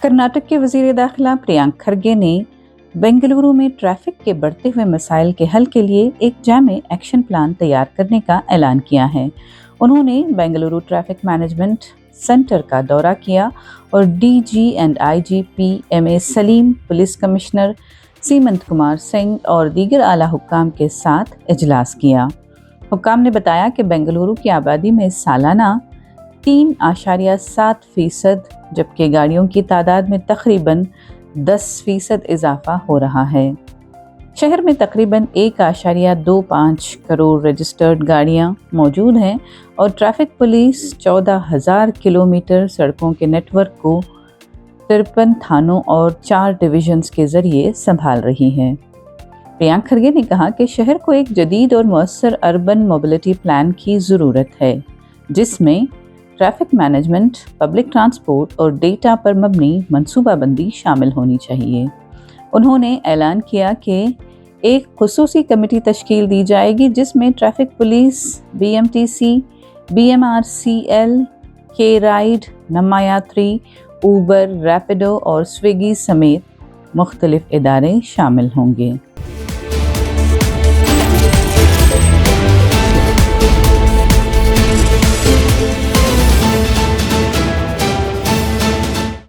कर्नाटक के वज़ीर दाखिला प्रियंक खरगे ने बेंगलुरु में ट्रैफिक के बढ़ते हुए मसाइल के हल के लिए एक जामे एक्शन प्लान तैयार करने का ऐलान किया है। उन्होंने बेंगलुरु ट्रैफिक मैनेजमेंट सेंटर का दौरा किया और DG and IGP M A Saleem, police commissioner Seemant Kumar Singh और दीगर आला हुक्काम के साथ इजलास किया। हुक्काम ने बताया कि बेंगलुरु की आबादी में सालाना 3.7% जबकि गाड़ियों की तादाद में तकरीबन 10% इजाफा हो रहा है। शहर में तकरीबन 1.25 करोड़ रजिस्टर्ड गाड़ियां मौजूद हैं और ट्रैफिक पुलिस 14,000 किलोमीटर सड़कों के नेटवर्क को 53 थानों और 4 डिविजन्स के जरिए संभाल रही है। प्रियंक खरगे ने कहा कि शहर को एक जदीद और मुअस्सर अर्बन मोबिलिटी प्लान की ज़रूरत है, जिसमें ट्रैफिक मैनेजमेंट, पब्लिक ट्रांसपोर्ट और डेटा पर मबनी मनसूबाबंदी शामिल होनी चाहिए। उन्होंने ऐलान किया कि एक खुसूसी कमेटी तश्कील दी जाएगी जिसमें ट्रैफिक पुलिस, बीएमटीसी, बीएमआरसीएल, के राइड, नमायात्री, ऊबर, रैपिडो और स्विगी समेत मुख्तलिफ इदारे शामिल होंगे।